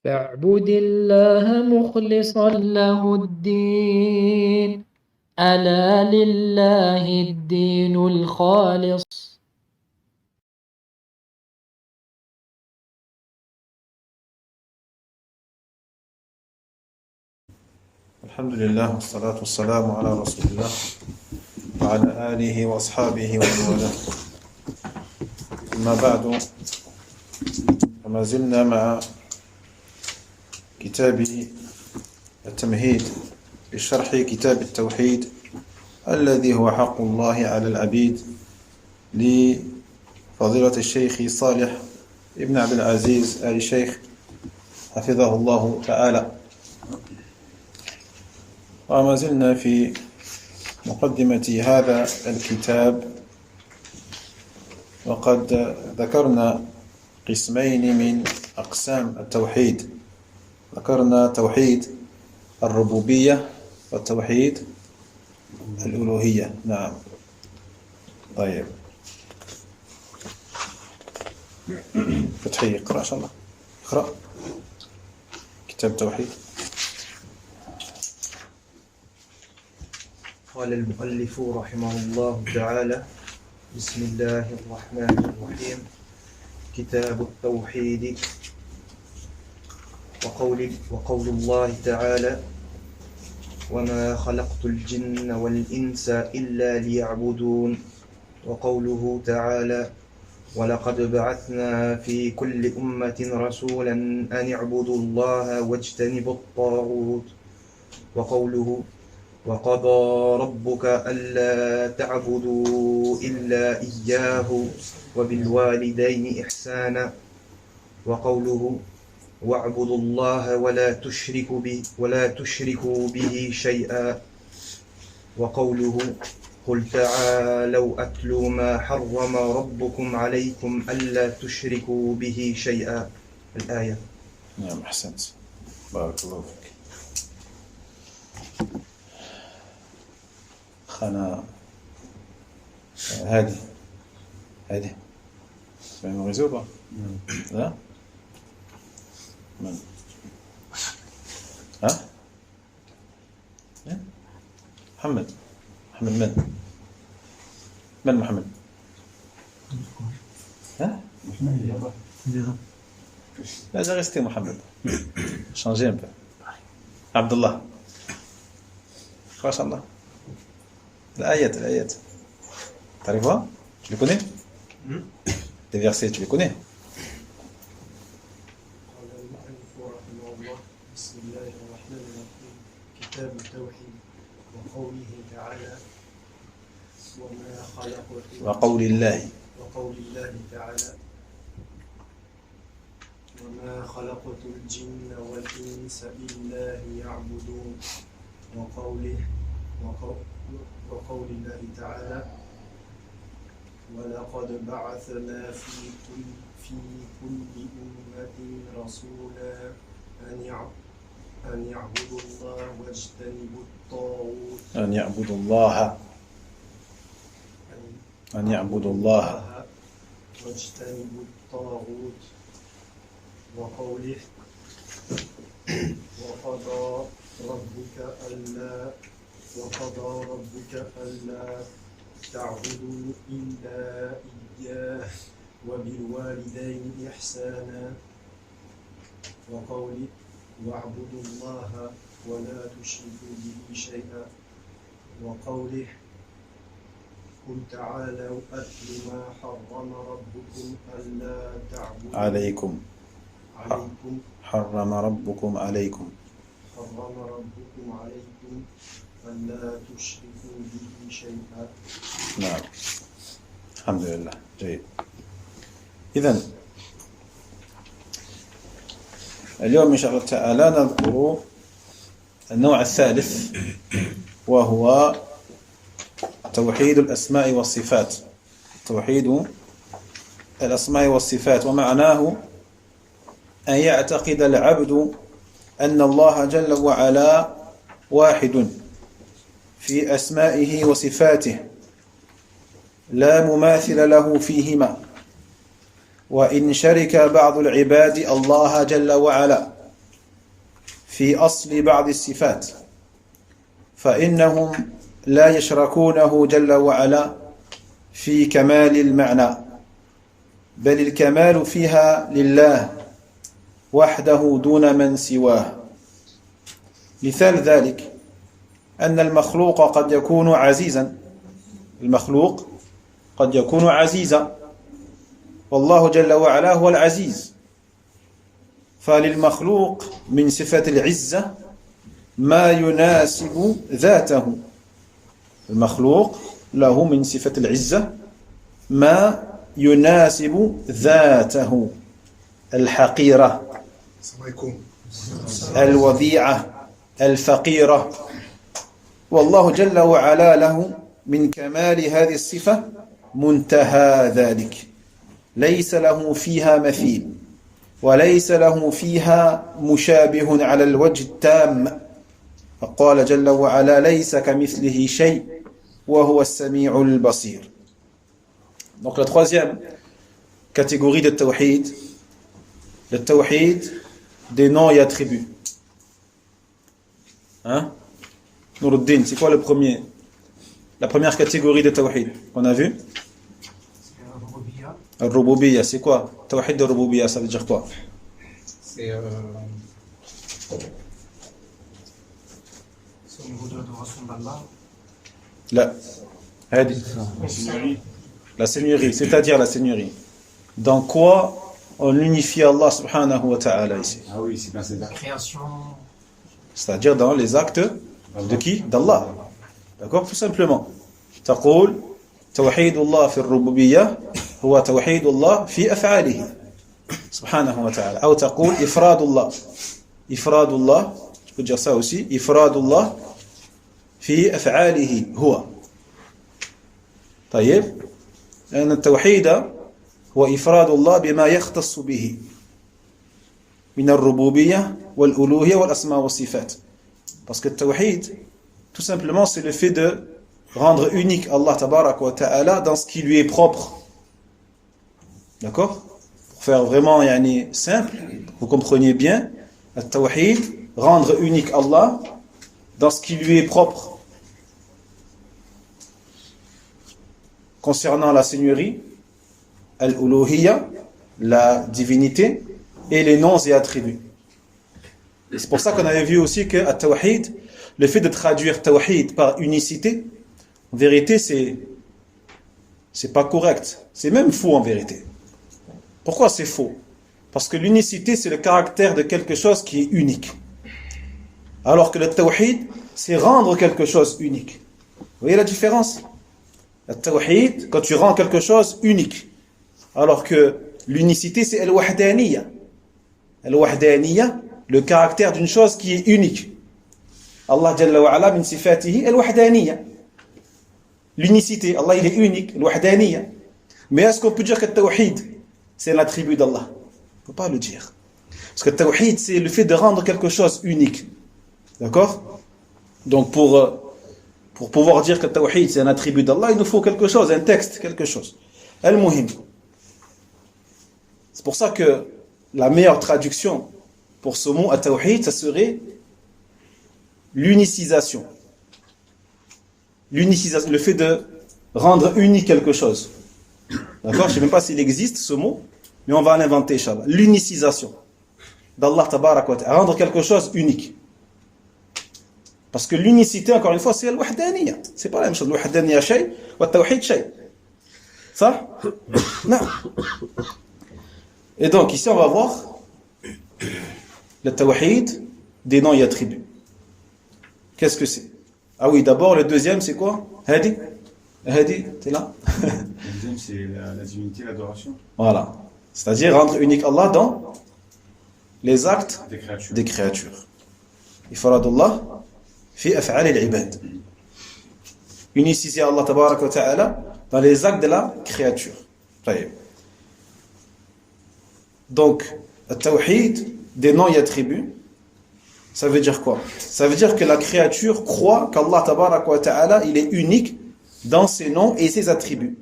فاعبد الله مخلصا له الدين ألا لله الدين الخالص. الحمد لله والصلاة والسلام على رسول الله وعلى آله وأصحابه ومن والاه. أما بعد، فما زلنا مع كتاب التمهيد بشرح كتاب التوحيد الذي هو حق الله على العبيد لفضيلة الشيخ صالح ابن عبد العزيز آل الشيخ حفظه الله تعالى. وما زلنا في مقدمة هذا الكتاب، وقد ذكرنا قسمين من أقسام التوحيد. ذكرنا توحيد الربوبية والتوحيد الألوهية. نعم، طيب، فتحي اقرأ إن شاء الله. اقرأ كتاب التوحيد. قال المؤلف رحمه الله تعالى: بسم الله الرحمن الرحيم. كتاب التوحيد. وقول الله تعالى: وما خلقت الجن والإنس إلا ليعبدون. وقوله تعالى: ولقد بعثنا في كل أمة رسولا أن اعبدوا الله واجتنبوا الطاغوت. وقوله: وقضى ربك ألا تعبدوا إلا إياه وبالوالدين إحسانا. وقوله: واعبدوا الله ولا تشركوا به شيئا. وقوله: قل تعالوا أتل ما حرم ربكم عليكم ألا تشركوا به شيئا. الآية. نعم، أحسنت، بارك الله فيك. خانا هادي اسمه مغزوبة. لا، من ها محمد من محمد ها لا، j'ai resté محمد. changer un peu. عبد الله. ما شاء الله. الآيات تعرفها؟ Tu les connais? Les versets, tu les connais? قال المؤلف رحمه الله: بسم الله الرحمن الرحيم. كتاب التوحيد. وقوله تعالى: وما خلقت وقول الله تعالى: وما خلقت الجن والإنس إلا ليعبدون. وقول الله تعالى: ولقد بعثنا في كل أمة رسولا أن يعبدوا الله واجتنبوا الطاغوت. أن يعبدوا الله واجتنبوا الطاغوت. وقوله: وقضى ربك ألا تعبدوا إلا إياه وبالوالدين إحسانا. وقوله: واعبدوا الله ولا تشركوا به شيئا. وقوله: قل تعالوا أتل ما حرم ربكم ألا تعبدوا عليكم حرم ربكم عليكم ألا تشركوا به شيئا. نعم، الحمد لله، جيد. إذن اليوم إن شاء الله تعالى نذكر النوع الثالث، وهو توحيد الأسماء والصفات. توحيد الأسماء والصفات، ومعناه أن يعتقد العبد أن الله جل وعلا واحد في أسمائه وصفاته لا مماثل له فيهما، وإن شرك بعض العباد الله جل وعلا في أصل بعض الصفات فإنهم لا يشركونه جل وعلا في كمال المعنى بل الكمال فيها لله وحده دون من سواه. مثال ذلك أن المخلوق قد يكون عزيزا، المخلوق قد يكون عزيزا والله جل وعلا هو العزيز، فللمخلوق من صفة العزة ما يناسب ذاته، المخلوق له من صفة العزة ما يناسب ذاته الحقيرة الوضيعة الفقيرة، والله جل وعلا له من كمال هذه الصفة منتهى ذلك، ليس له فيها مثيل وليس له فيها مشابه على الوجه التام، فقال جل وعلا ليس كمثله شيء وهو السميع البصير. Donc la troisième catégorie de tawhid, le tawhid des noms et attributs. Hein? Nouruddin, c'est quoi le premier? La première catégorie de tawhid qu'on a vu? Al-Rububiyya, c'est quoi? Tawhid de Rububiyya, ça veut dire quoi? C'est au niveau de l'adoration d'Allah. Là, la seigneurie, c'est-à-dire la seigneurie. Dans quoi on unifie Allah subhanahu wa ta'ala ici? Ah oui, c'est bien, c'est La création. C'est-à-dire dans les actes de qui? D'Allah. D'accord? Tout simplement. تقول توحيد الله في الربوبية هو توحيد الله في أفعاله سبحانه وتعالى، أو تقول إفراد الله tu peux dire ça aussi، إفراد الله في أفعاله هو. طيب لأن التوحيد هو إفراد الله بما يختص به من الربوبية والألوهية والأسماء والصفات. Parce que le tawhid, tout simplement, c'est le fait de rendre unique Allah tabarak wa ta'ala dans ce qui lui est propre. D'accord? Pour faire vraiment simple, vous compreniez bien, le tawhid, rendre unique Allah dans ce qui lui est propre. Concernant la seigneurie, al-uluhiyya, la divinité, et les noms et attributs. Et c'est pour ça qu'on avait vu aussi que at-tawhid, le fait de traduire tawhid par unicité, en vérité, c'est pas correct. C'est même faux en vérité. Pourquoi c'est faux? Parce que l'unicité, c'est le caractère de quelque chose qui est unique. Alors que le tawhid, c'est rendre quelque chose unique. Vous voyez la différence? Le tawhid, quand tu rends quelque chose unique. Alors que l'unicité, c'est al-wahdaniyya. Al-wahdaniyya, le caractère d'une chose qui est unique. Allah Jalla wa Ala min sifatihi al-wahdaniyya. L'unicité, Allah il est unique, al-wahdaniyya. Mais est-ce qu'on peut dire que le tawhid, c'est l'attribut d'Allah? On ne peut pas le dire. Parce que le tawhid, c'est le fait de rendre quelque chose unique. D'accord? Donc pour pouvoir dire que le tawhid, c'est un attribut d'Allah, il nous faut quelque chose, un texte, quelque chose. Al-muhim. C'est pour ça que la meilleure traduction pour ce mot, at-tawhid, ça serait l'unicisation. L'unicisation, le fait de rendre unique quelque chose. D'accord? Je ne sais même pas s'il existe ce mot, mais on va l'inventer, Inch'Allah. L'unicisation d'Allah tabarak wa ta'ala, rendre quelque chose unique. Parce que l'unicité, encore une fois, c'est al-wahdaniyya. C'est pas la même chose. Al-wahdaniyya shay, wa at-tawhid shay. Ça? Non. Et donc, ici, on va voir le tawhid des noms et attributs. Qu'est-ce que c'est? Ah oui, d'abord, le deuxième, c'est quoi? Hadi? Hadi, t'es là? Le deuxième, c'est la divinité, l'adoration. Voilà. C'est-à-dire rendre unique Allah dans les actes Des créatures. des créatures. Ifradullah fi af'al al-ibad. Uniciser Allah tabarak wa ta'ala dans les actes de la créature. Donc, le tawhid des noms et attributs, ça veut dire quoi? Ça veut dire que la créature croit qu'Allah tabarak wa ta'ala, il est unique dans ses noms et ses attributs.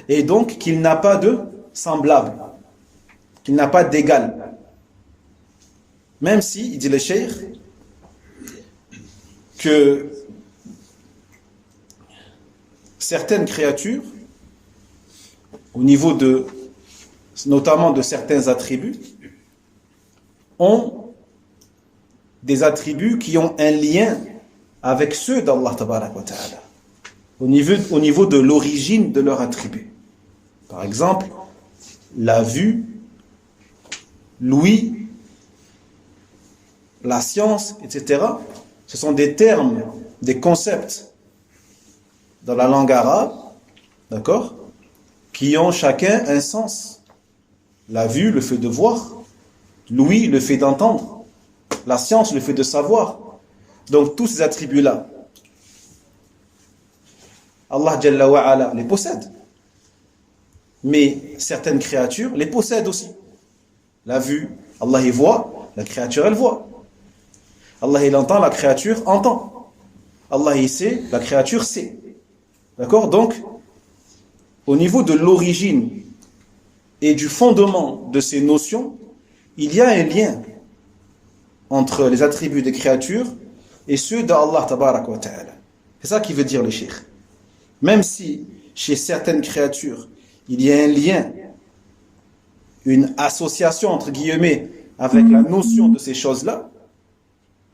Et donc qu'il n'a pas de semblable, qu'il n'a pas d'égal. Même si, il dit le cheikh, que certaines créatures, au niveau notamment de certains attributs, ont des attributs qui ont un lien avec ceux d'Allah tabaraka wa ta'ala, au niveau de l'origine de leurs attributs. Par exemple, la vue, l'ouïe, la science, etc. Ce sont des termes, des concepts dans la langue arabe, d'accord, qui ont chacun un sens. La vue, le fait de voir, l'ouïe, le fait d'entendre, la science, le fait de savoir. Donc tous ces attributs-là, Allah Jalla wa Ala les possède. Mais certaines créatures les possèdent aussi. La vue, Allah y voit, la créature elle voit. Allah il entend, la créature entend. Allah y sait, la créature sait. D'accord? Donc, au niveau de l'origine et du fondement de ces notions, il y a un lien entre les attributs des créatures et ceux d'Allah tabaraka wa ta'ala. C'est ça qui veut dire le cheikh. Même si chez certaines créatures, il y a un lien, une association entre guillemets avec la notion de ces choses-là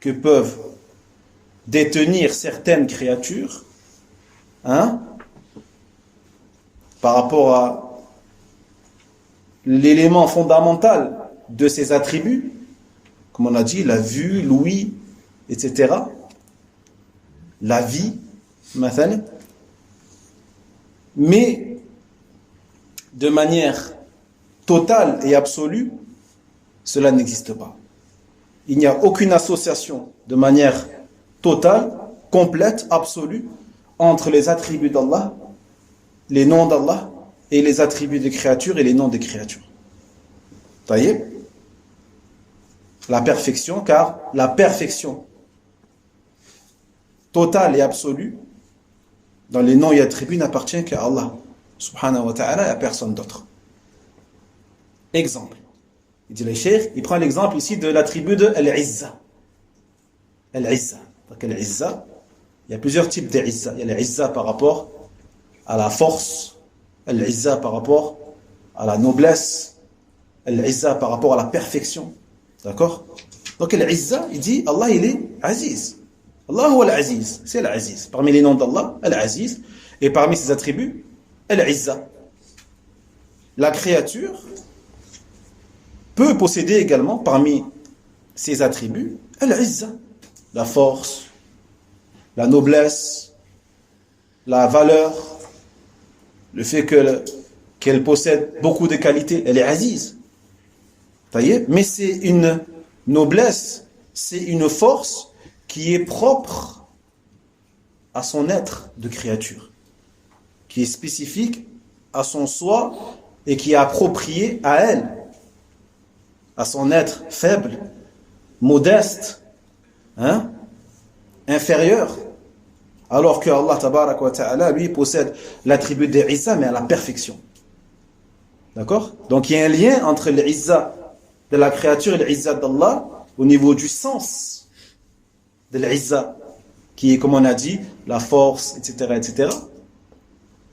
que peuvent détenir certaines créatures, par rapport à l'élément fondamental de ces attributs, comme on a dit, la vue, l'ouïe, etc. La vie, مثلا. Mais de manière totale et absolue, cela n'existe pas. Il n'y a aucune association de manière totale, complète, absolue, entre les attributs d'Allah, les noms d'Allah, et les attributs des créatures et les noms des créatures. Vous voyez? La perfection, car la perfection totale et absolue dans les noms et attributs n'appartient qu'à Allah subhanahu wa ta'ala et à personne d'autre. Exemple. Il dit le cheikh, il prend l'exemple ici de l'attribut de Al-Izza. Al-Izza. Donc Al-Izza, il y a plusieurs types d'Izza. Il y a l'Izza par rapport à la force, Al-Izza par rapport à la noblesse, Al-Izza par rapport à la perfection. D'accord? Donc Al-Izza, il dit, Allah il est Aziz. Allah ou Al-Aziz, c'est Al-Aziz. Parmi les noms d'Allah, Al-Aziz, et parmi ses attributs, Al-Izza. La créature peut posséder également parmi ses attributs Al-Izza, la force, la noblesse, la valeur, le fait qu'elle possède beaucoup de qualités, elle est Aziz. Mais c'est une noblesse, c'est une force qui est propre à son être de créature, qui est spécifique à son soi et qui est approprié à elle, à son être faible, modeste, inférieur, alors que Allah tabaraka wa ta'ala, lui, possède l'attribut d'Izza, mais à la perfection. D'accord? Donc il y a un lien entre l'Izza de la créature et l'Izza d'Allah au niveau du sens de l'Izza, qui est, comme on a dit, la force, etc., etc.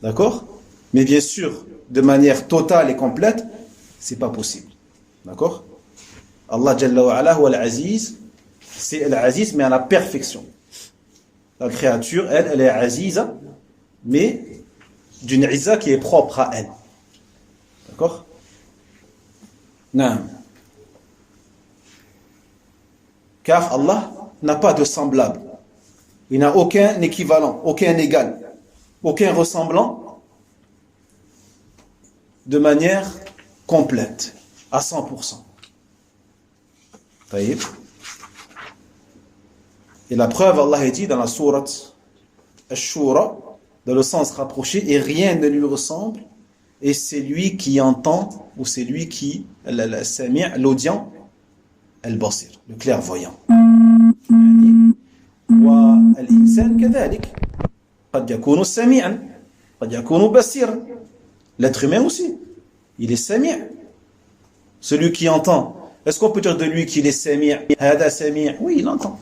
D'accord? Mais bien sûr, de manière totale et complète, c'est pas possible. D'accord? Allah Jalla wa Ala, Al-Aziz, c'est Al-Aziz, mais à la perfection. La créature, elle est Aziza, mais d'une Izza qui est propre à elle. D'accord? Non. Car Allah n'a pas de semblable. Il n'a aucun équivalent, aucun égal, aucun ressemblant de manière complète, à 100%. Et la preuve, Allah dit dans la sourate Ash-Shura, dans le sens rapproché, et rien ne lui ressemble, et c'est lui qui entend, ou c'est lui qui, l'audient, al-basir, le clairvoyant. والإنسان كذلك قد يكون سميعا قد يكون بصيرا. L'être humain aussi, il est sami', celui qui entend. Est-ce qu'on peut dire de lui qu'il est sami'? هذا سميع? Oui, il entend.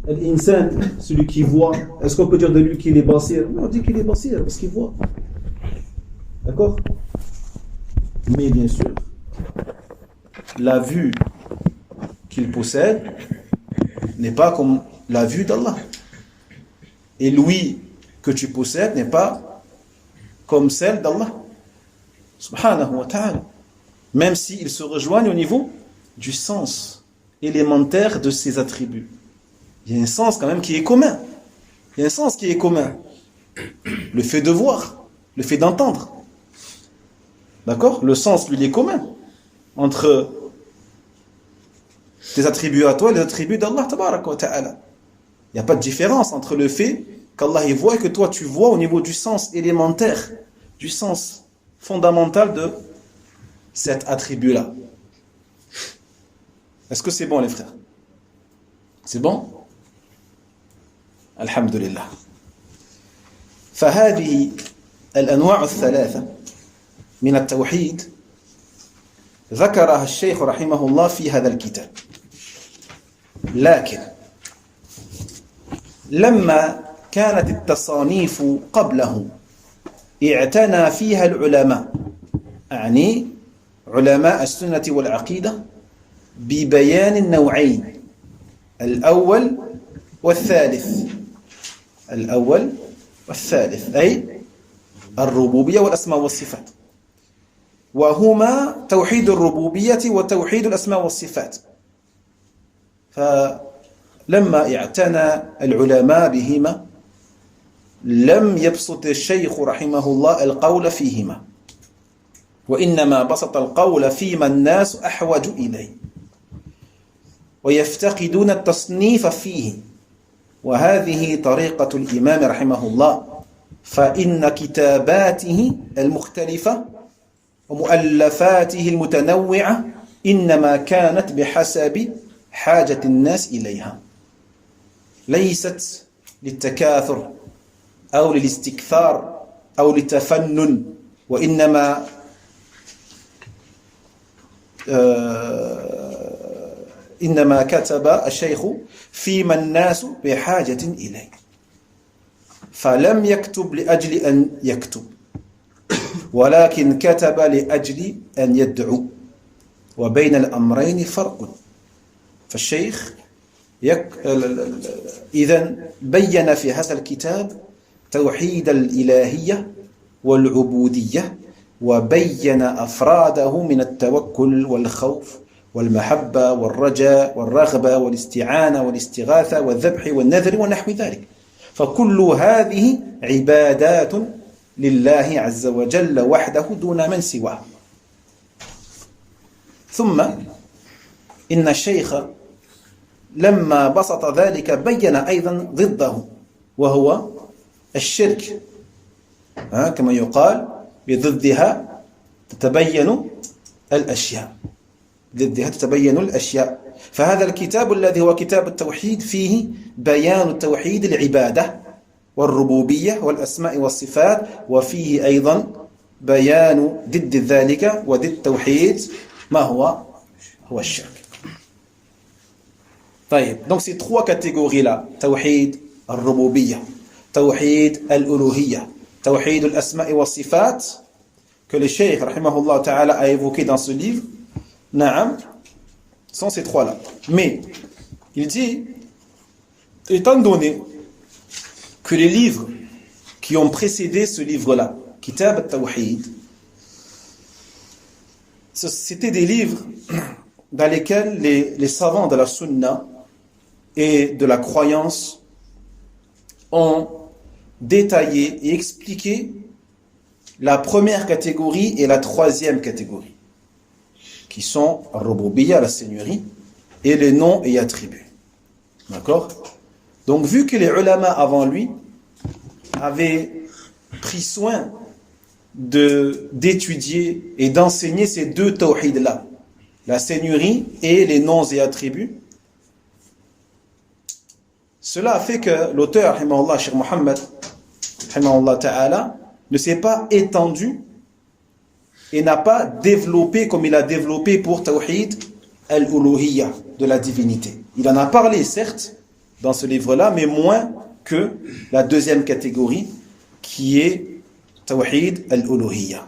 L'insan, celui qui voit, est-ce qu'on peut dire de lui qu'il est basir? On dit qu'il est basir parce qu'il voit. D'accord? Mais bien sûr, la vue qu'il possède n'est pas comme la vue d'Allah. Et l'ouïe que tu possèdes n'est pas comme celle d'Allah. Subhanahu wa ta'ala. Même s'ils se rejoignent au niveau du sens élémentaire de ses attributs. Il y a un sens quand même qui est commun. Il y a un sens qui est commun. Le fait de voir, le fait d'entendre. D'accord? Le sens, lui, il est commun entre tes attributs à toi et les attributs d'Allah tabaraka wa ta'ala. Il n'y a pas de différence entre le fait qu'Allah y voit et que toi tu vois au niveau du sens élémentaire, du sens fondamental de cet attribut-là. Est-ce que c'est bon les frères? C'est bon? Alhamdulillah. فهذه الأنواع الثلاثة من التوحيد ذكرها الشيخ رحمه الله في هذا الكتاب. لكن لما كانت التصانيف قبله اعتنى فيها العلماء، أعني علماء السنة والعقيدة، ببيان النوعين الأول والثالث. الأول والثالث أي الربوبية والأسماء والصفات، وهما توحيد الربوبية وتوحيد الأسماء والصفات. فلما اعتنى العلماء بهما لم يبسط الشيخ رحمه الله القول فيهما، وإنما بسط القول فيما الناس أحوج إليه ويفتقدون التصنيف فيه. وهذه طريقة الإمام رحمه الله، فإن كتاباته المختلفة ومؤلفاته المتنوعة إنما كانت بحسب حاجة الناس إليها، ليست للتكاثر أو للاستكثار أو للتفنن، وإنما إنما كتب الشيخ فيما الناس بحاجة إليه، فلم يكتب لأجل أن يكتب، ولكن كتب لأجل أن يدعو، وبين الأمرين فرق. فالشيخ إذن بين في هذا الكتاب توحيد الإلهية والعبودية، وبين أفراده من التوكل والخوف والمحبة والرجاء والرغبة والاستعانة والاستغاثة والذبح والنذر ونحو ذلك. فكل هذه عبادات لله عز وجل وحده دون من سواه. ثم إن الشيخ لما بسط ذلك بين أيضا ضده، وهو الشرك، كما يقال بضدها تتبين الأشياء، ضدها تتبين الأشياء. فهذا الكتاب الذي هو كتاب التوحيد فيه بيان التوحيد العبادة والربوبية والأسماء والصفات، وفيه أيضا بيان ضد ذلك وضد التوحيد ما هو الشرك. طيب، donc ces trois catégories-là, tawhid al-rububiyyah, tawhid al-uluhiyyah, tawhid al-asma' wa sifat, que le cheikh rahimahullah ta'ala a évoqué dans ce livre, na'am, sont ces trois-là. Mais il dit, étant donné que les livres qui ont précédé ce livre-là, Kitab al-Tawhid, c'était des livres dans lesquels les savants de la sunna et de la croyance ont détaillé et expliqué la première catégorie et la troisième catégorie, qui sont Rububiyyah, la seigneurie, et les noms et attributs. D'accord? Donc, vu que les ulama avant lui avaient pris soin d'étudier et d'enseigner ces deux tawhid-là, la seigneurie et les noms et attributs, cela a fait que l'auteur, rahimahullah, Cheikh Mohammed, rahimahullah ta'ala, ne s'est pas étendu et n'a pas développé comme il a développé pour tawhid al-uluhiyyah, de la divinité. Il en a parlé, certes, dans ce livre-là, mais moins que la deuxième catégorie, qui est Tawhid al-Uluhiyya.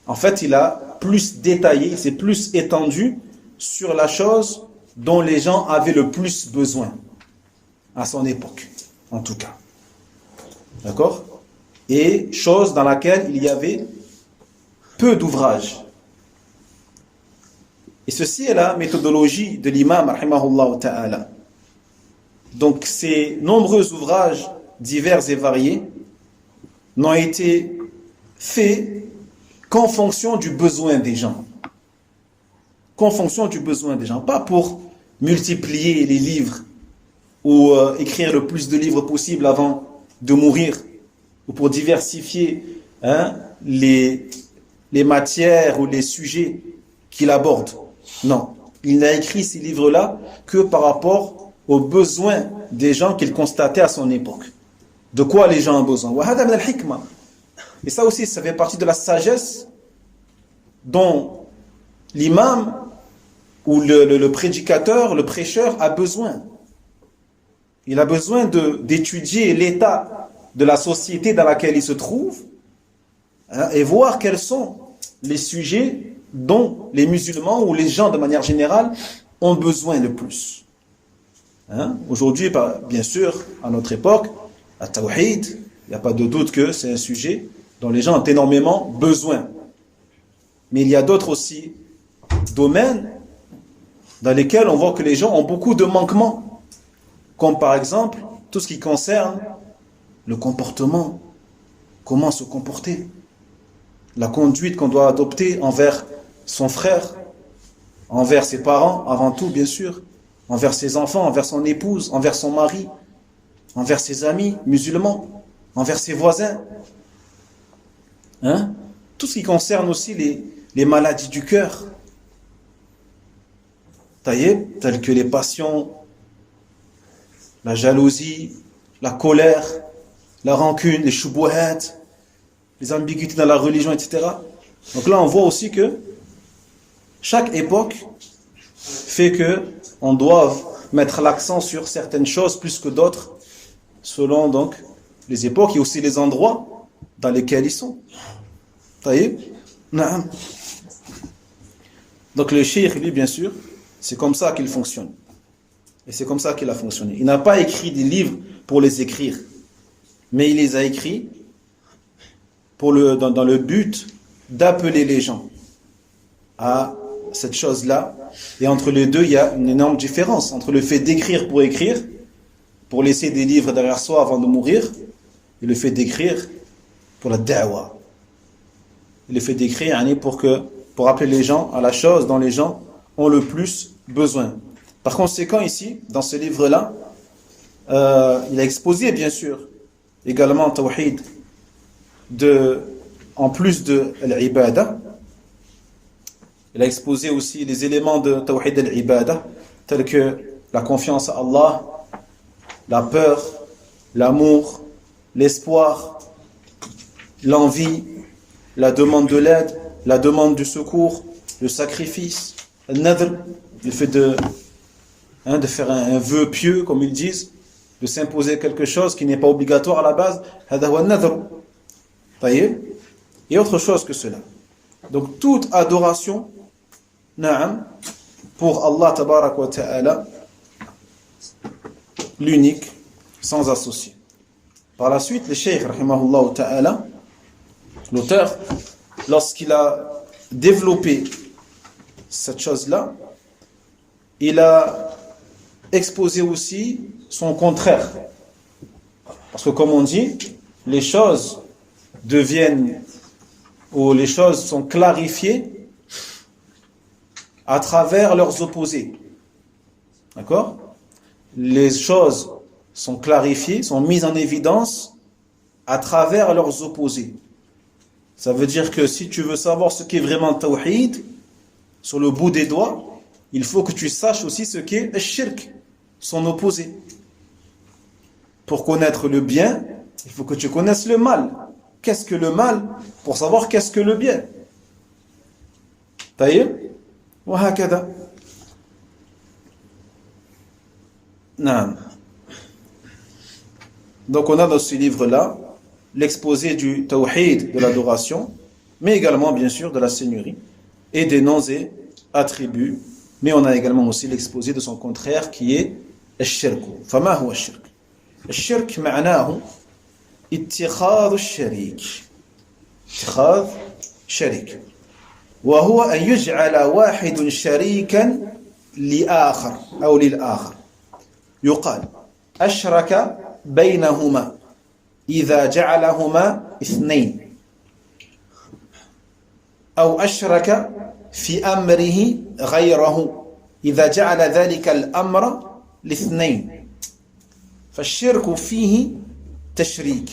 En fait, il a plus détaillé, il s'est plus étendu sur la chose dont les gens avaient le plus besoin, à son époque, en tout cas. D'accord? Et chose dans laquelle il y avait peu d'ouvrages. Et ceci est la méthodologie de l'imam, rahimahullah ta'ala. Donc, ces nombreux ouvrages divers et variés n'ont été faits qu'en fonction du besoin des gens. Qu'en fonction du besoin des gens. Pas pour multiplier les livres ou écrire le plus de livres possible avant de mourir, ou pour diversifier les matières ou les sujets qu'il aborde. Non, il n'a écrit ces livres-là que par rapport aux besoins des gens qu'il constatait à son époque. De quoi les gens ont besoin. Et ça aussi, ça fait partie de la sagesse dont l'imam ou le prédicateur, le prêcheur a besoin. Il a besoin d'étudier l'état de la société dans laquelle il se trouve et voir quels sont les sujets dont les musulmans ou les gens de manière générale ont besoin le plus. Aujourd'hui, bien sûr, à notre époque, à Tawhid, il n'y a pas de doute que c'est un sujet dont les gens ont énormément besoin. Mais il y a d'autres aussi domaines dans lesquels on voit que les gens ont beaucoup de manquements, comme par exemple tout ce qui concerne le comportement, comment se comporter, la conduite qu'on doit adopter envers son frère, envers ses parents, avant tout bien sûr, envers ses enfants, envers son épouse, envers son mari, envers ses amis musulmans, envers ses voisins. Tout ce qui concerne aussi les maladies du cœur, telles que les passions, la jalousie, la colère, la rancune, les shubuhat, les ambiguïtés dans la religion, etc. Donc là, on voit aussi que chaque époque fait que on doit mettre l'accent sur certaines choses plus que d'autres, selon donc les époques et aussi les endroits dans lesquels ils sont. Donc le cheikh, lui, bien sûr, c'est comme ça qu'il fonctionne. Et c'est comme ça qu'il a fonctionné. Il n'a pas écrit des livres pour les écrire, mais il les a écrits dans le but d'appeler les gens à cette chose-là. Et entre les deux, il y a une énorme différence entre le fait d'écrire, pour laisser des livres derrière soi avant de mourir, et le fait d'écrire pour la da'wa. Et le fait d'écrire pour appeler les gens à la chose dont les gens ont le plus besoin. Par conséquent, ici, dans ce livre-là, il a exposé, bien sûr, également Tawhid, en plus de l'Ibada, il a exposé aussi les éléments de Tawhid al-Ibada, tels que la confiance à Allah, la peur, l'amour, l'espoir, l'envie, la demande de l'aide, la demande du secours, le sacrifice, le nadr, le fait de faire un vœu pieux, comme ils disent, de s'imposer quelque chose qui n'est pas obligatoire à la base, hada huwa an-nadr. Et autre chose que cela. Donc toute adoration, pour Allah tabarak wa ta'ala, l'unique, sans associé. Par la suite, le cheikh, rahimahullah ta'ala, l'auteur, lorsqu'il a développé cette chose-là, il a exposé aussi son contraire. Parce que comme on dit, les choses sont clarifiées à travers leurs opposés. D'accord? Les choses sont clarifiées, sont mises en évidence à travers leurs opposés. Ça veut dire que si tu veux savoir ce qu'est vraiment Tawhid, sur le bout des doigts, il faut que tu saches aussi ce qu'est Shirk, son opposé. Pour connaître le bien, il faut que tu connaisses le mal. Qu'est-ce que le mal? Pour savoir qu'est-ce que le bien. Taïb? Wa hakada. Non. Donc on a dans ce livre-là l'exposé du tawhid, de l'adoration, mais également bien sûr de la seigneurie et des noms et attributs, mais on a également aussi l'exposé de son contraire qui est الشرك. فما هو الشرك؟ الشرك معناه اتخاذ الشريك. اتخاذ شريك. وهو أن يجعل واحد شريكا لآخر أو للآخر. يقال أشرك بينهما إذا جعلهما اثنين، أو أشرك في أمره غيره إذا جعل ذلك الأمر لاثنين، فالشرك فيه تشريك،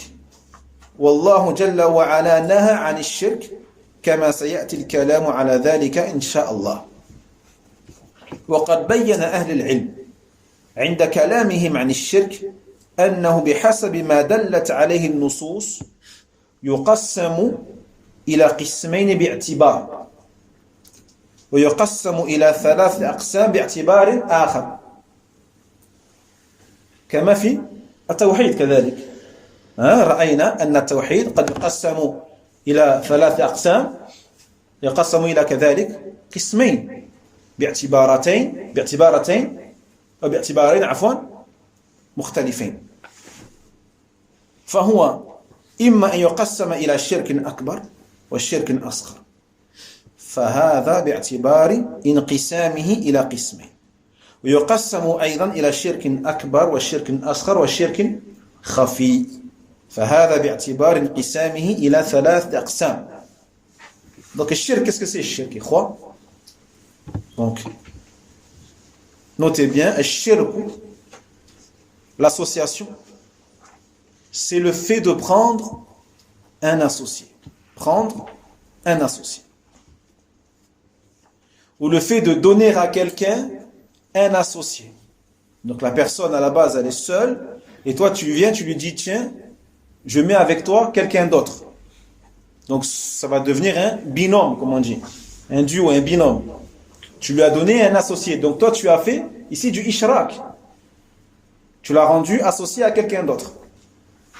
والله جل وعلا نهى عن الشرك كما سيأتي الكلام على ذلك إن شاء الله. وقد بين أهل العلم عند كلامهم عن الشرك أنه بحسب ما دلت عليه النصوص يقسم إلى قسمين باعتبار، ويقسم إلى 3 أقسام باعتبار آخر، كما في التوحيد كذلك. رأينا أن التوحيد قد يقسم إلى 3 أقسام، يقسم إلى كذلك قسمين باعتبارين مختلفين. فهو إما أن يقسم إلى شرك أكبر والشرك أصغر، فهذا باعتبار انقسامه إلى قسمين، ويقسم أيضا إلى شرك أكبر والشرك أصغر والشرك خفي، فهذا باعتبار انقسامه إلى 3 أقسام. Donc le shirk, qu'est-ce que c'est le shirk, ikhwa? Donc, notez bien, le shirk, l'association, c'est le fait de prendre un associé. Prendre un associé. Ou le fait de donner à quelqu'un un associé. Donc la personne à la base, elle est seule, et toi tu viens, tu lui dis, tiens, je mets avec toi quelqu'un d'autre. Donc ça va devenir un binôme, comme on dit. Un duo, un binôme. Tu lui as donné un associé. Donc toi tu as fait ici du ishrak. Tu l'as rendu associé à quelqu'un d'autre.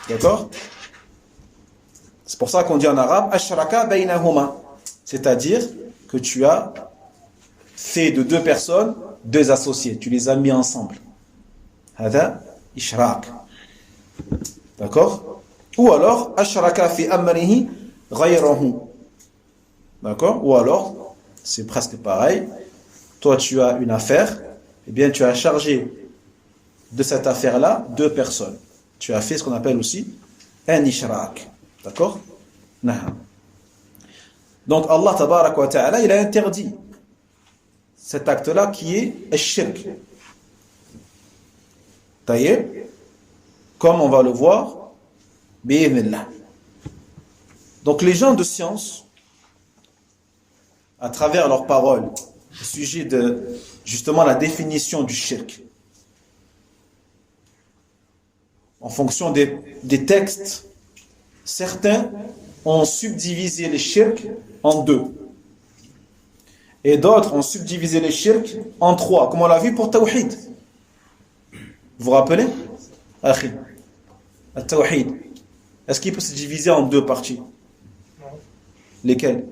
D'accord? C'est pour ça qu'on dit en arabe ashraka baynahuma. C'est-à-dire que tu as fait de 2 personnes 2 associés. Tu les as mis ensemble. Hada ishrak. D'accord? Ou alors ashraka fi amrihi ghayrahu. D'accord? Ou alors, c'est presque pareil. Toi, tu as une affaire, eh bien, tu as chargé de cette affaire-là 2 personnes. Tu as fait ce qu'on appelle aussi un ishrak. D'accord? Donc, Allah tabarak wa ta'ala, il a interdit cet acte-là qui est al-shirk. Taïeb, comme on va le voir, bi'idhnillah. Donc les gens de science, à travers leurs paroles, au sujet de justement la définition du shirk, en fonction des textes, certains ont subdivisé les shirk en 2. Et d'autres ont subdivisé les shirk en 3, comme on l'a vu pour Tawhid. Vous vous rappelez? Akhi, Tawhid. Est-ce qu'il peut se diviser en 2 parties? Lesquelles?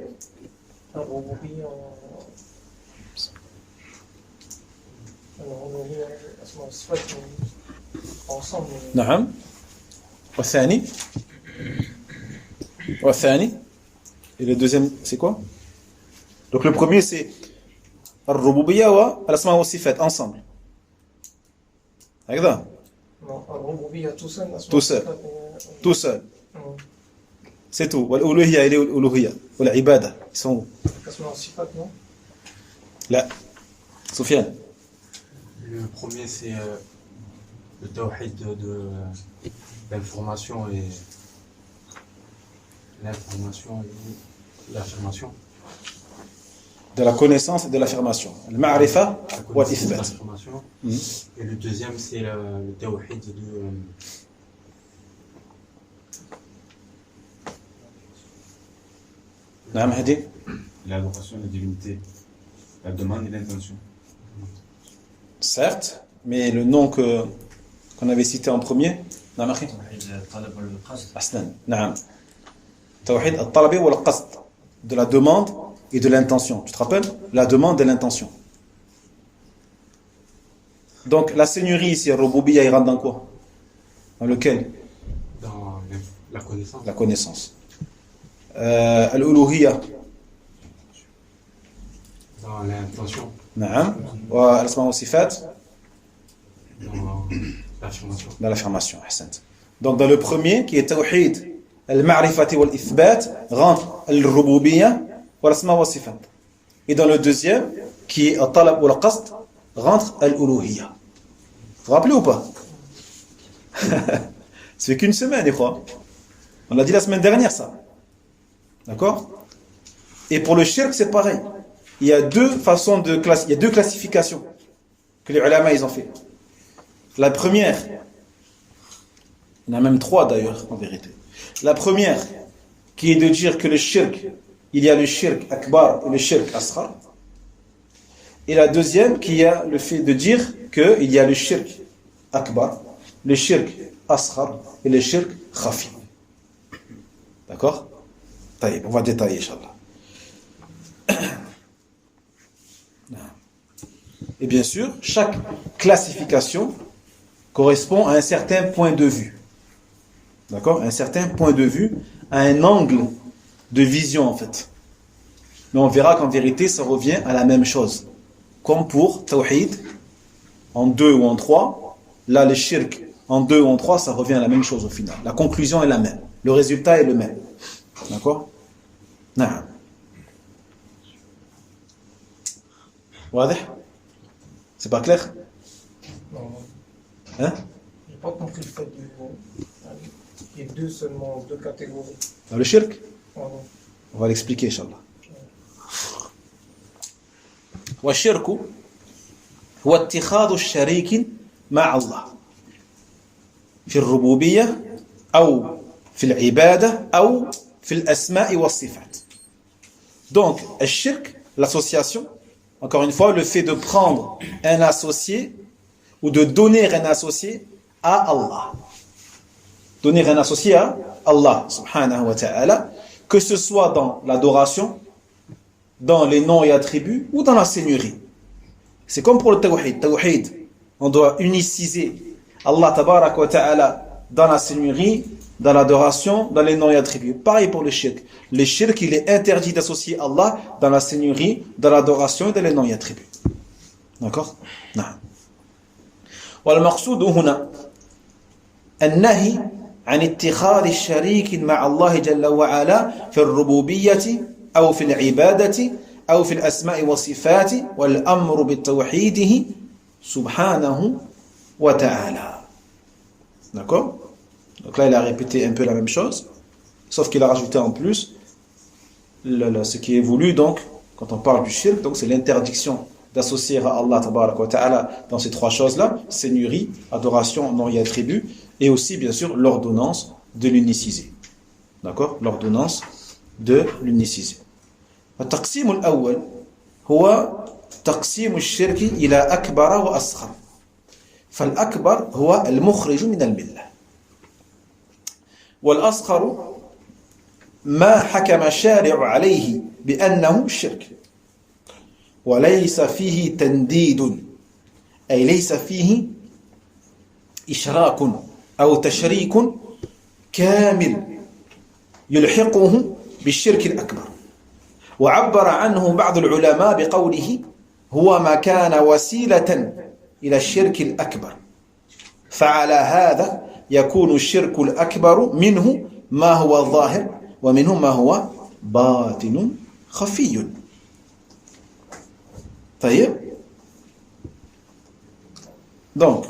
نعم. والثاني et le deuxième c'est quoi? Donc le premier c'est الربوبية والأسماء والصفات ensemble. هكذا. Tout seul. C'est tout. والألوهية et الألوهية والعبادة ils sont où? Là. Soufiane. Le premier c'est le tawhid de l'information et l'affirmation. De la connaissance et de l'affirmation. Al-ma'rifa wa al-ithbat. Et le deuxième c'est le tawhid de l'adoration de la divinité, la demande et l'intention. Certes, Mais le nom qu'on avait cité en premier, نعم أخي أحسن نعم توحيد الطلب والقصد, de la demande et de l'intention. Tu te rappelles? La demande et l'intention. Donc la seigneurie ici, Rububiya, il rentre dans quoi? Dans lequel? Dans la connaissance. La connaissance. Al-Uluhiyya. Dans l'intention. Na'am. Wa al-asma wa sifat. Dans l'affirmation. Dans l'affirmation. Ahsant. Donc dans le premier, qui est Tawhid al-Ma'rifati wal-Ithbat, rentre al-Rububiya wa al-asma wa sifat. Et dans le deuxième, qui est al-Talab wa al-Qasd, rentre al-Uluhiyya. Vous vous rappelez ou pas? C'est qu'une semaine, je crois. On l'a dit la semaine dernière, ça. D'accord? Et pour le shirk, c'est pareil. Il y a deux façons de il y a deux classifications que les ulama ils ont fait. La première, il y en a même trois d'ailleurs, en vérité. La première, qui est de dire que le shirk, il y a le shirk akbar et le shirk asghar. Et la deuxième, qui a le fait de dire qu'il y a le shirk akbar, le shirk asghar et le shirk khafi. D'accord? On va détailler, Inch'Allah. Et bien sûr, chaque classification correspond à un certain point de vue. D'accord? Un certain point de vue, à un angle de vision, en fait. Mais on verra qu'en vérité, ça revient à la même chose. Comme pour Tawhid, en 2 ou en 3, là, le shirk, en 2 ou en 3, ça revient à la même chose au final. La conclusion est la même. Le résultat est le même. D'accord? Non. واضح? C'est pas clair? Non, Hein? j'ai pas compris le fait du mot. Il y a deux seulement, deux catégories. Dans le shirk? Pardon. On va l'expliquer, Inch'Allah. والشرك هو اتخاذ الشريك مع الله في الربوبية أو في العبادة أو في الأسماء والصفات. Donc, le shirk, l'association, encore une fois, le fait de prendre un associé ou de donner un associé à Allah. Donner un associé à Allah, subhanahu wa ta'ala, que ce soit dans l'adoration, dans les noms et attributs ou dans la seigneurie. C'est comme pour le tawhid. Tawhid, on doit uniciser Allah tabarak wa ta'ala dans la seigneurie, dans l'adoration, dans les noms et attributs. Pareil pour le shirk. Le shirk, il est interdit d'associer Allah dans la seigneurie, dans l'adoration et dans les noms et attributs. D'accord? Non. والمقصود هنا النهي عن اتخاذ الشريك مع الله جل وعلا في الربوبية أو في العبادة أو في الأسماء والصفات والأمر بتوحيده سبحانه وتعالى. D'accord? Donc là, il a répété un peu la même chose, sauf qu'il a rajouté en plus ce qui est voulu, donc, quand on parle du shirk, donc c'est l'interdiction d'associer à Allah tabarak wa ta'ala dans ces trois choses-là, seigneurie, adoration, nom et attribut, et aussi, bien sûr, l'ordonnance de l'uniciser. D'accord? L'ordonnance de l'uniciser. التقسيم الأول هو تقسيم الشرك إلى أكبر وأصغر. فالأكبر هو المخرج من الملة. والأصغر ما حكم الشارع عليه بأنه شرك وليس فيه تنديد أي ليس فيه إشراك أو تشريك كامل يلحقه بالشرك الأكبر. وعبر عنه بعض العلماء بقوله هو ما كان وسيلة إلى الشرك الأكبر. فعلى هذا يكون الشرك الأكبر منه ما هو ظاهر ومنه ما هو باطن خفي. طيب. Donc,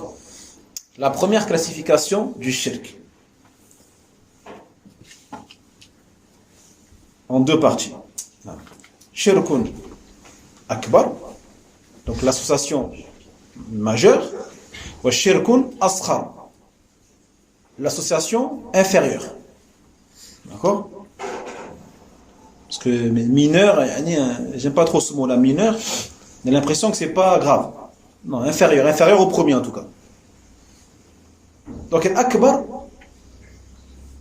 la première classification du shirk en deux parties. Shirkun akbar, donc l'association majeure, ou shirkun asghar, l'association inférieure. D'accord? Parce que mineur, j'aime pas trop ce mot-là, mineur, on a l'impression que c'est pas grave. Non, inférieur au premier en tout cas. Donc l'akbar,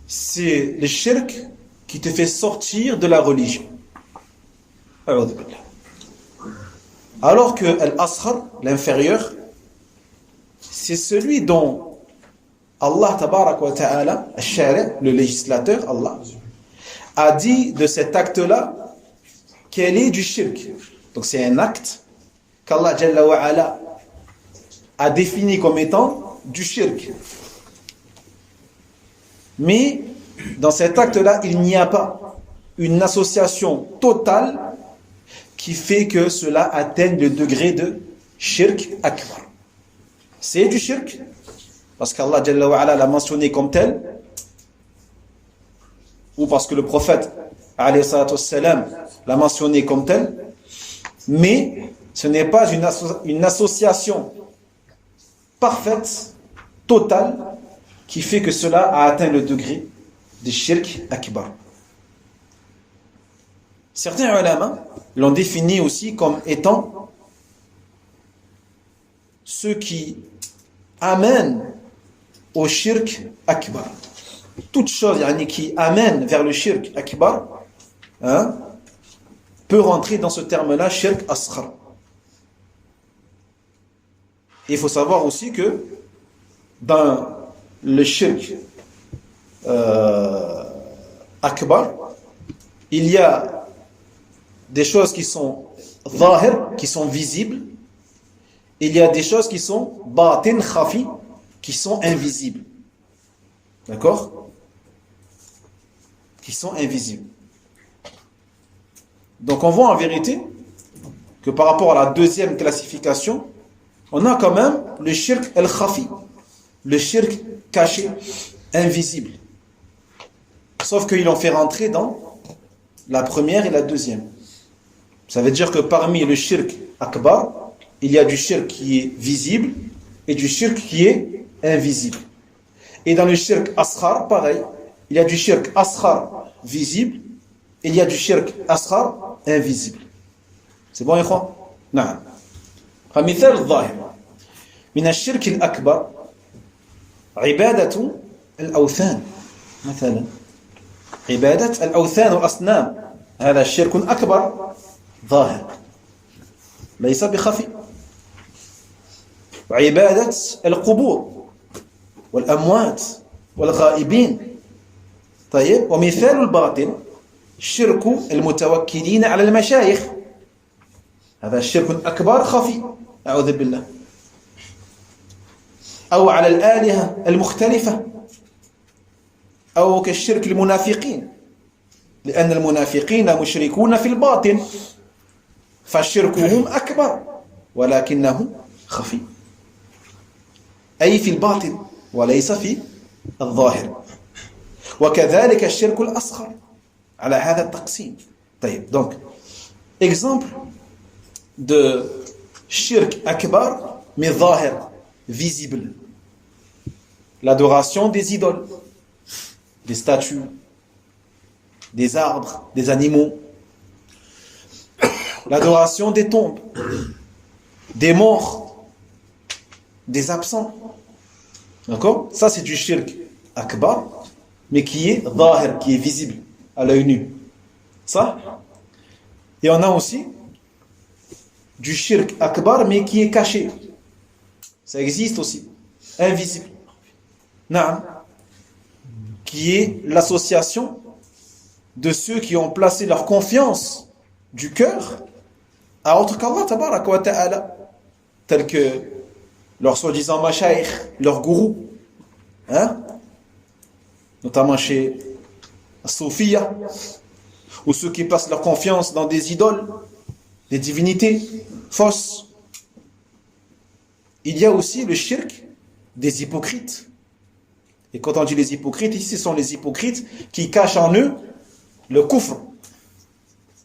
c'est le shirk qui te fait sortir de la religion. Alors que l'asghar, l'inférieur, c'est celui dont Allah tabarak wa ta'ala, le législateur, Allah, a dit de cet acte-là qu'elle est du shirk. Donc c'est un acte qu'Allah Jalla wa Ala a défini comme étant du shirk. Mais dans cet acte-là, il n'y a pas une association totale qui fait que cela atteigne le degré de shirk akbar. C'est du shirk, parce qu'Allah Jalla wa Ala l'a mentionné comme tel, ou parce que le prophète alayhi salatu wassalam l'a mentionné comme tel, mais ce n'est pas une association parfaite, totale, qui fait que cela a atteint le degré de shirk akbar. Certains ulama l'ont défini aussi comme étant ceux qui amènent au shirk akbar. Toute chose qui amène vers le shirk akbar peut rentrer dans ce terme-là, shirk asghar. Il faut savoir aussi que dans le shirk akbar, il y a des choses qui sont zahir, qui sont visibles. Il y a des choses qui sont batin, khafi, qui sont invisibles. D'accord? Qui sont invisibles. Donc on voit en vérité que par rapport à la deuxième classification, on a quand même le shirk al-khafi, le shirk caché, invisible. Sauf qu'ils l'ont fait rentrer dans la première et la deuxième. Ça veut dire que parmi le shirk akbar, il y a du shirk qui est visible et du shirk qui est invisible. Et dans le shirk asghar, pareil, il y a du shirk asghar visible et il y a du shirk asghar invisible. C'est bon, ikhwan? نعم. فمثال الظاهر من الشرك الأكبر عبادة الأوثان مثلا عبادة الأوثان والأصنام هذا الشرك أكبر ظاهر ليس بخفي وعبادة القبور والأموات والغائبين طيب ومثال الباطل شرك المتوكلين على المشايخ هذا الشرك أكبر خفي أعوذ بالله أو على الآلهة المختلفة أو كالشرك المنافقين لأن المنافقين مشركون في الباطن فشركهم أكبر ولكنه خفي أي في الباطن وليس في الظاهر وكذلك الشرك الأصغر على هذا التقسيم. طيب donc exemple de shirk akbar mais zahir, visible, l'adoration des idoles, des statues, des arbres, des animaux, l'adoration des tombes, des morts, des absents. D'accord? Ça c'est du shirk akbar mais qui est zahir, qui est visible à l'œil nu. Ça. Et on a aussi du shirk akbar mais qui est caché. Ça existe aussi, invisible. Naam. Qui est l'association de ceux qui ont placé leur confiance du cœur à autre qu'Allah tabaraka wa ta'ala, tel que leur soi-disant mashayikh, leur gourou, notamment chez Sophia, ou ceux qui placent leur confiance dans des idoles, des divinités fausses. Il y a aussi le shirk des hypocrites. Et quand on dit les hypocrites, ici ce sont les hypocrites qui cachent en eux le kufr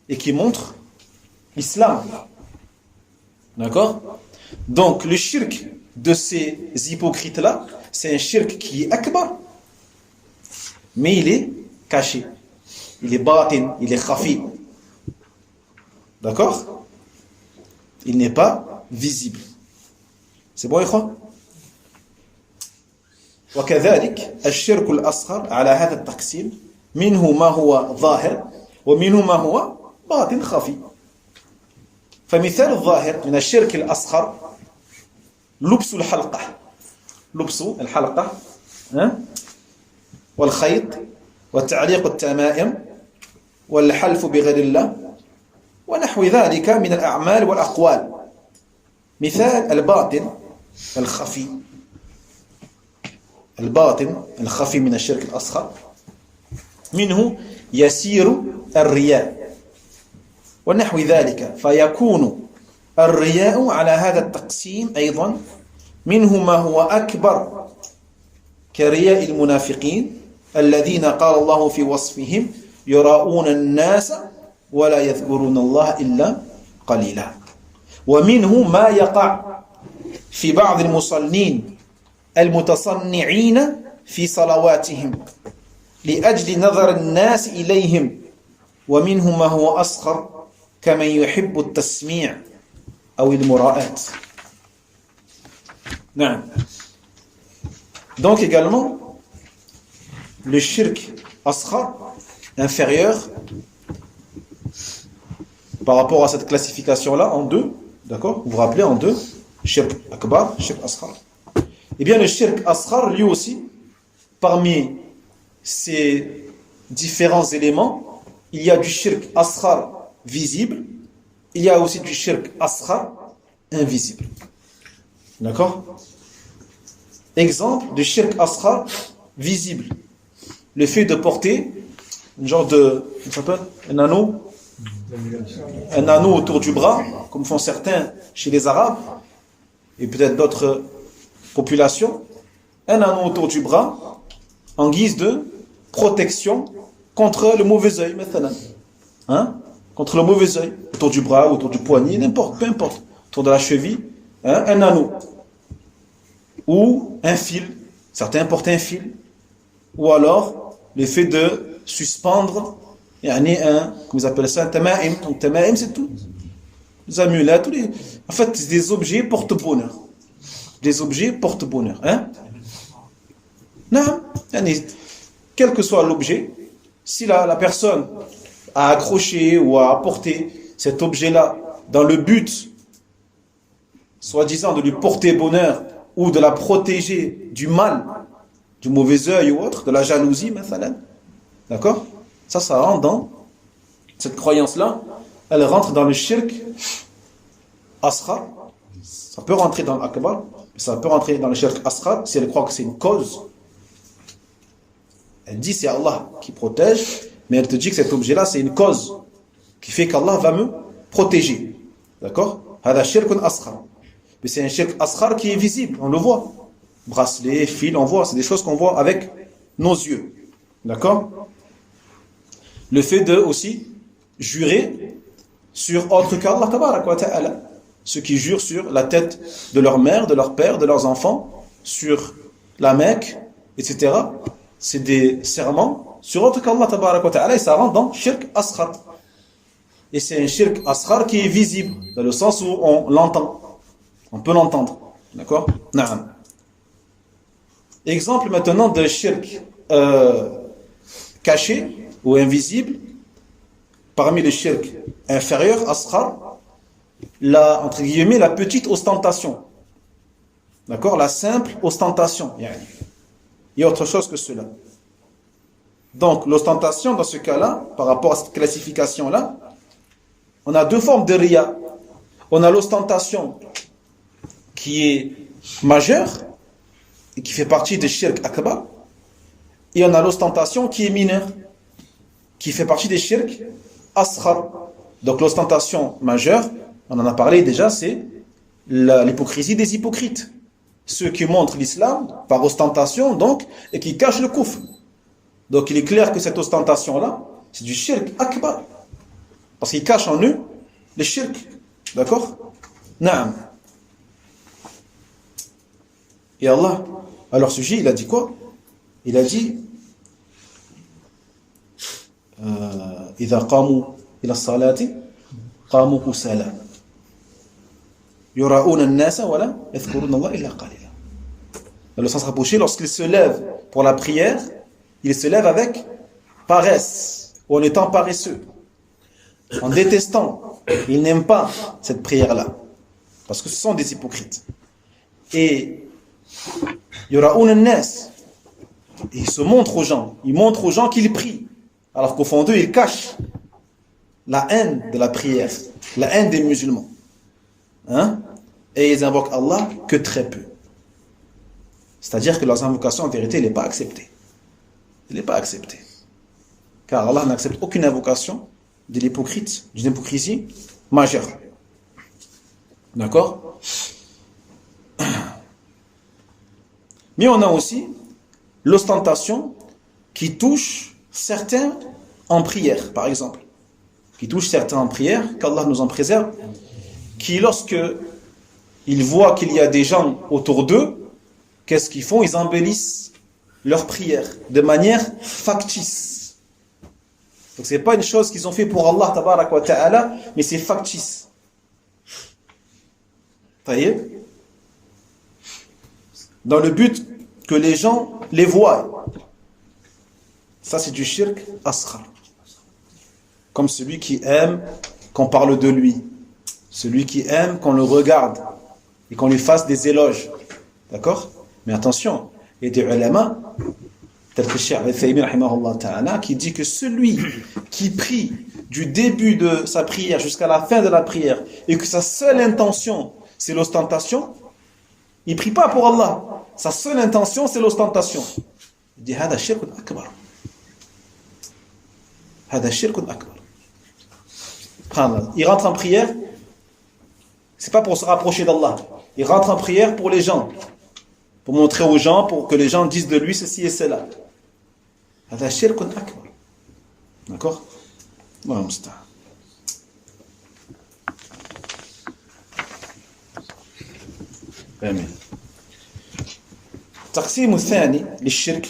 et qui montrent l'islam. D'accord? Donc le shirk de ces hypocrites-là, c'est un shirk qui est akbar. Mais il est caché. Il est batin, il est khafi. D'accord? Il n'est pas visible. C'est bon, إخوة؟ وكذلك الشرك الأصغر على هذا التقسيم منه ما هو ظاهر ومنه ما هو باطن خفي. فمثال الظاهر من الشرك الأصغر لبس الحلقة، لبس الحلقة والخيط وتعليق التمائم والحلف بغير الله ونحو ذلك من الأعمال والأقوال. مثال الباطن الخفي، الباطن الخفي من الشرك الأصغر منه يسير الرياء ونحو ذلك، فيكون الرياء على هذا التقسيم أيضا منه ما هو أكبر كرياء المنافقين الذين قال الله في وصفهم يراؤون الناس ولا يذكرون الله إلا قليلا. ومنه ما يقع في بعض المصلين المتصنعين في صلواتهم لأجل نظر الناس إليهم، ومنه ما هو أصغر كمن يحب التسميع أو المراءة. نعم. Donc également le shirk asghar inférieur par rapport à cette classification-là en deux, d'accord? Vous vous rappelez en deux, shirk akbar, shirk asghar. Eh bien le shirk asghar lui aussi, parmi ces différents éléments, il y a du shirk asghar visible, il y a aussi du shirk asghar invisible. D'accord? Exemple de shirk asghar visible. Le fait de porter une genre de, comment ça s'appelle, un anneau autour du bras, comme font certains chez les Arabes et peut-être d'autres populations, un anneau autour du bras en guise de protection contre le mauvais œil, maintenant. Hein? Contre le mauvais œil, autour du bras, autour du poignet, n'importe, peu importe, autour de la cheville, hein? Un anneau. Ou un fil, certains portent un fil, ou alors le fait de suspendre un, comment ils appellent ça, un tamaim. Donc tamaim c'est tout, les amulettes, tous les, en fait c'est des objets porte-bonheur, des objets porte-bonheur, hein? Non, quel que soit l'objet, si la personne a accroché ou a apporté cet objet-là dans le but, soi-disant de lui porter bonheur, ou de la protéger du mal, du mauvais œil ou autre, de la jalousie, d'accord? Ça rentre dans cette croyance-là, elle rentre dans le shirk asghar. Ça peut rentrer dans l'akbar, mais ça peut rentrer dans le shirk asghar si elle croit que c'est une cause. Elle dit c'est Allah qui protège, mais elle te dit que cet objet-là c'est une cause qui fait qu'Allah va me protéger. D'accord? Hada shirkun asghar. Mais c'est un shirk asghar qui est visible, on le voit. Bracelet, fil, on voit, c'est des choses qu'on voit avec nos yeux. D'accord? Le fait de aussi jurer sur autre qu'Allah tabarak wa ta'ala. Ceux qui jurent sur la tête de leur mère, de leur père, de leurs enfants, sur la Mecque, etc. C'est des serments sur autre qu'Allah tabarak wa ta'ala et ça rentre dans shirk asghar. Et c'est un shirk asghar qui est visible, dans le sens où on l'entend. On peut l'entendre. D'accord? Naam. Exemple maintenant de shirk caché ou invisible. Parmi les shirk inférieurs, asghar, entre guillemets, la petite ostentation. D'accord? La simple ostentation. Il y a autre chose que cela. Donc, l'ostentation, dans ce cas-là, par rapport à cette classification-là, on a deux formes de riya. On a l'ostentation qui est majeure et qui fait partie des shirk akbar, et on a l'ostentation qui est mineure, qui fait partie des shirk asghar. Donc l'ostentation majeure, on en a parlé déjà, c'est l'hypocrisie des hypocrites. Ceux qui montrent l'islam par ostentation, donc, et qui cachent le kufr. Donc il est clair que cette ostentation-là, c'est du shirk akbar. Parce qu'ils cachent en eux les shirk. D'accord? Naam. Et Allah, à leur sujet, il a dit quoi? Il a dit إذا قاموا إلى الصلاة قاموا كسالى. Yura'una an-nasa wa la yadhkuruna Allah illa qalila. Dans le sens rapproché, lorsqu'il se lève pour la prière, il se lève avec paresse, ou en étant paresseux, en détestant. Il n'aime pas cette prière-là, parce que ce sont des hypocrites. Et Yura'una an-nas, il se montre aux gens, il montre aux gens qu'il prie, alors qu'au fond d'eux, il cache la haine de la prière, la haine des musulmans. Hein? Et ils invoquent Allah que très peu. C'est-à-dire que leurs invocations, en vérité, elle n'est pas acceptée. Elle n'est pas acceptée. Car Allah n'accepte aucune invocation de l'hypocrite, d'une hypocrisie majeure. D'accord? Mais on a aussi l'ostentation qui touche certains en prière, par exemple. Qui touche certains en prière, qu'Allah nous en préserve, qui lorsque ils voient qu'il y a des gens autour d'eux, qu'est-ce qu'ils font? Ils embellissent leur prière de manière factice. Donc c'est pas une chose qu'ils ont fait pour Allah tabarak wa ta'ala, mais c'est factice. Voyez? Dans le but que les gens les voient. Ça c'est du shirk asghar. Comme celui qui aime qu'on parle de lui. Celui qui aime qu'on le regarde et qu'on lui fasse des éloges. D'accord? Mais attention, il y a des ulama, tel que Cheikh Al-Uthaymin rahimahullah ta'ala, qui dit que celui qui prie du début de sa prière jusqu'à la fin de la prière et que sa seule intention c'est l'ostentation, il ne prie pas pour Allah. Sa seule intention c'est l'ostentation. Il dit hada shirkun akbar. Hada shirkun akbar. Il rentre en prière, c'est pas pour se rapprocher d'Allah. Il rentre en prière pour les gens, pour montrer aux gens, pour que les gens disent de lui ceci et cela. هذا شرك أكبر. D'accord? الله المستعان. آمين. التقسيم الثاني للشرك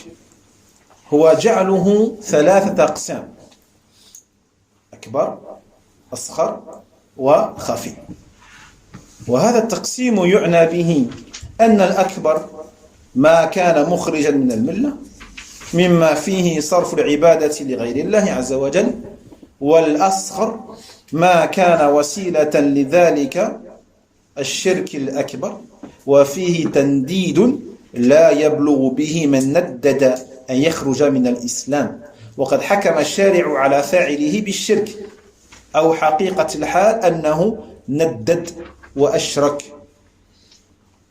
هو جعله ثلاثة أقسام: أكبر، أصغر، وخفي. وهذا التقسيم يعنى به أن الأكبر ما كان مخرجا من الملة مما فيه صرف العبادة لغير الله عز وجل، والأصغر ما كان وسيلة لذلك الشرك الأكبر وفيه تنديد لا يبلغ به من ندد أن يخرج من الإسلام، وقد حكم الشارع على فاعله بالشرك أو حقيقة الحال أنه ندد وأشرك.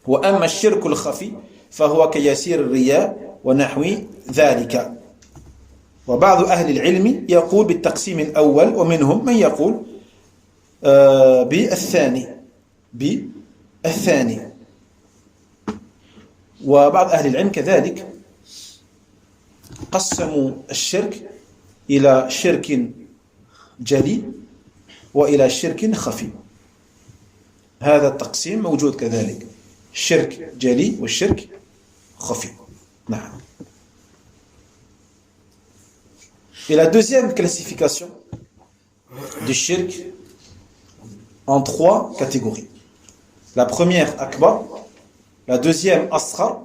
وأما الشرك الخفي فهو كيسير الرياء ونحو ذلك. وبعض أهل العلم يقول بالتقسيم الأول، ومنهم من يقول بالثاني. وبعض أهل العلم كذلك قسموا الشرك إلى شرك جلي وإلى شرك خفي. هذا التقسيم موجود كذلك، الشرك جلي والشرك خفي. نعم. Et la deuxième classification du shirk en trois catégories. La première akbar, la deuxième asghar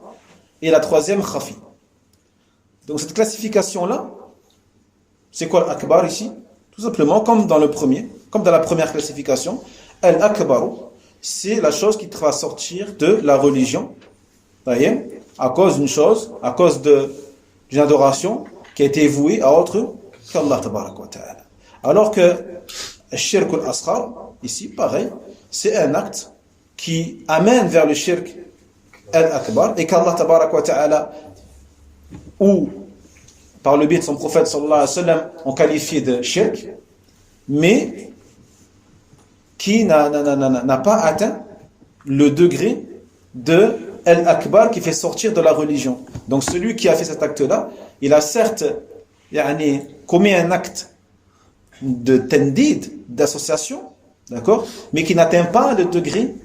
et la troisième khafi. Donc cette classification-là, c'est quoi l'akbar ici? Tout simplement comme dans le premier, comme dans la première classification, al-akbar, c'est la chose qui te va sortir de la religion, voyez, à cause d'une chose, à cause d'une adoration qui a été vouée à autre qu'Allah tabaraka wa ta'ala. Alors que le shirk al-asghar, ici, pareil, c'est un acte qui amène vers le shirk al-akbar et qu'Allah tabaraka wa ta'ala, ou par le biais de son prophète sallallahu alayhi wa sallam, ont qualifié de shirk, mais qui n'a pas atteint le degré de al-akbar qui fait sortir de la religion. Donc celui qui a fait cet acte-là, il a certes commis un acte de tendid, d'association, d'accord, mais qui n'atteint pas le degré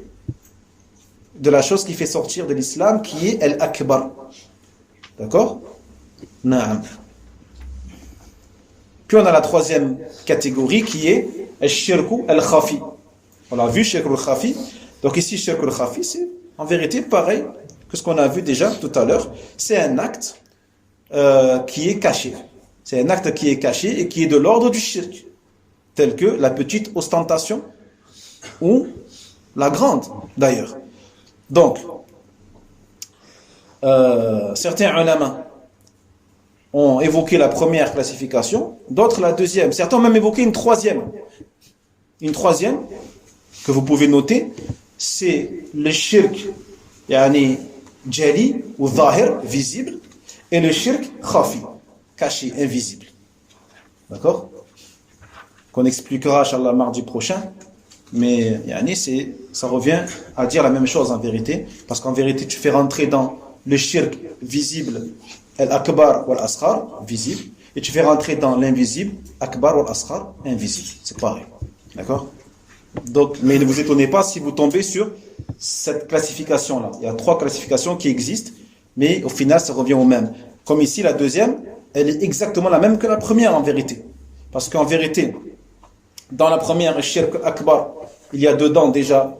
de la chose qui fait sortir de l'islam, qui est al-akbar. D'accord? Naam. Puis on a la troisième catégorie qui est al-shirku al-khafi. On l'a vu, shirku al-khafi, Donc ici, shirk al-khafi, c'est en vérité pareil que ce qu'on a vu déjà tout à l'heure. C'est un acte qui est caché. C'est un acte qui est caché et qui est de l'ordre du shirk, tel que la petite ostentation ou la grande, d'ailleurs. Donc, certains ulama ont évoqué la première classification, d'autres la deuxième. Certains ont même évoqué une troisième. Une troisième, que vous pouvez noter, c'est le shirk yani jali ou zahir, visible, et le shirk khafi, caché, invisible. D'accord? Qu'on expliquera, Inch'Allah, mardi prochain. Mais yani, ça revient à dire la même chose en vérité, parce qu'en vérité, tu fais rentrer dans le shirk visible, al-akbar ou al-asghar, visible, et tu fais rentrer dans l'invisible, akbar ou al-asghar, invisible. C'est pareil. D'accord? Donc, mais ne vous étonnez pas si vous tombez sur cette classification-là. Il y a 3 classifications qui existent, mais au final, ça revient au même. Comme ici, la deuxième, elle est exactement la même que la première en vérité. Parce qu'en vérité, dans la première, shirk akbar, il y a dedans déjà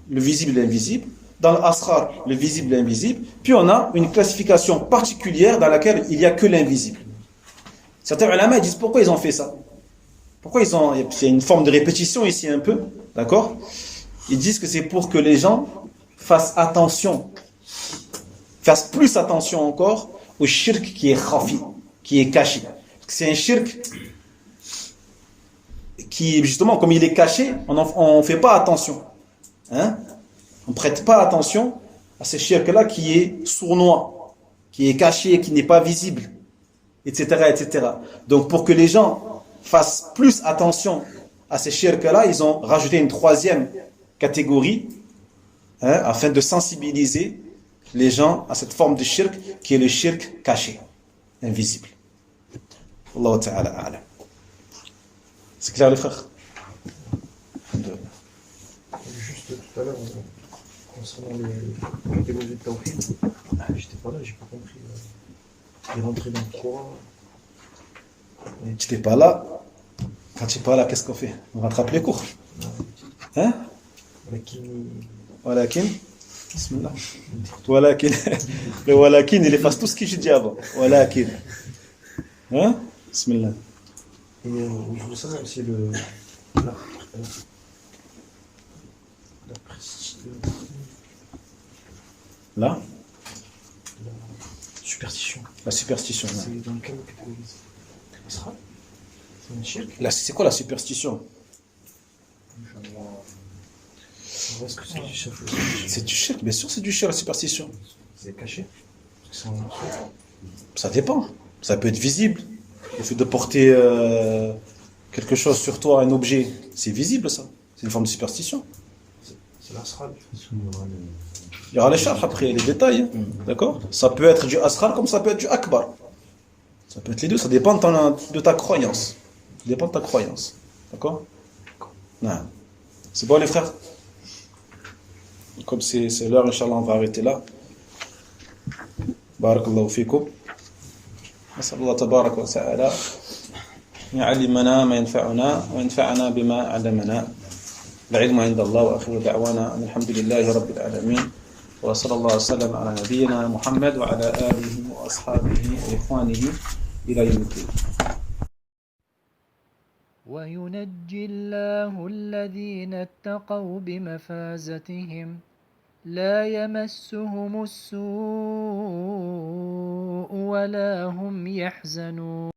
le visible et l'invisible. Dans l'asghar, le visible et l'invisible. Puis on a une classification particulière dans laquelle il n'y a que l'invisible. Certains ulama disent pourquoi ils ont fait ça. Pourquoi ils ont... Il y a une forme de répétition ici un peu, d'accord? Ils disent que c'est pour que les gens fassent attention, fassent plus attention encore au shirk qui est khafi, qui est caché. C'est un shirk qui, justement, comme il est caché, on ne fait pas attention. Hein? On ne prête pas attention à ce shirk-là qui est sournois, qui est caché, qui n'est pas visible, etc., etc. Donc, pour que les gens fassent plus attention à ces shirk-là, ils ont rajouté une troisième catégorie, hein, afin de sensibiliser les gens à cette forme de shirk qui est le shirk caché, invisible. Allah Ta'ala a'lam. C'est clair les frères? Juste tout à l'heure, concernant les théologies de Tawhid, j'étais pas là, j'ai pas compris. Il est rentré dans le Coran. Tu n'étais pas là. Quand tu n'es pas là, qu'est-ce qu'on fait? On rattrape les cours. Hein? Walakin. Bismillah. Walakin. Le walakin, il efface tout ce que j'ai dit avant. Walakin. Hein? Bismillah. Et je voulais savoir aussi Là? la superstition. La superstition. Là. C'est dans quelle catégorie? C'est une shirk? Là, c'est quoi la superstition? Est-ce que c'est du shirk? C'est du shirk, bien sûr, c'est du shirk, la superstition. C'est caché? Ça dépend. Ça peut être visible. Le fait de porter quelque chose sur toi, un objet, c'est visible ça. C'est une forme de superstition. C'est l'asral. Il y aura les charges après, les détails. Hein. D'accord? Ça peut être du asghar comme ça peut être du akbar. Ça peut être les deux, ça dépend de ta croyance. Ça dépend de ta croyance. D'accord? Non. C'est bon les frères? Comme c'est l'heure, Inch'Allah, on va arrêter là. Barakallahu fikum. نسأل الله تبارك وتعالى يعلمنا ما ينفعنا وينفعنا بما علمنا. العلم عند الله وآخر دعوانا أن الحمد لله رب العالمين وصلى الله وسلم على نبينا محمد وعلى آله وأصحابه وإخوانه إلى يوم الدين. وينجي الله الذين اتقوا بمفازتهم لا يمسهم السوء ولا هم يحزنون.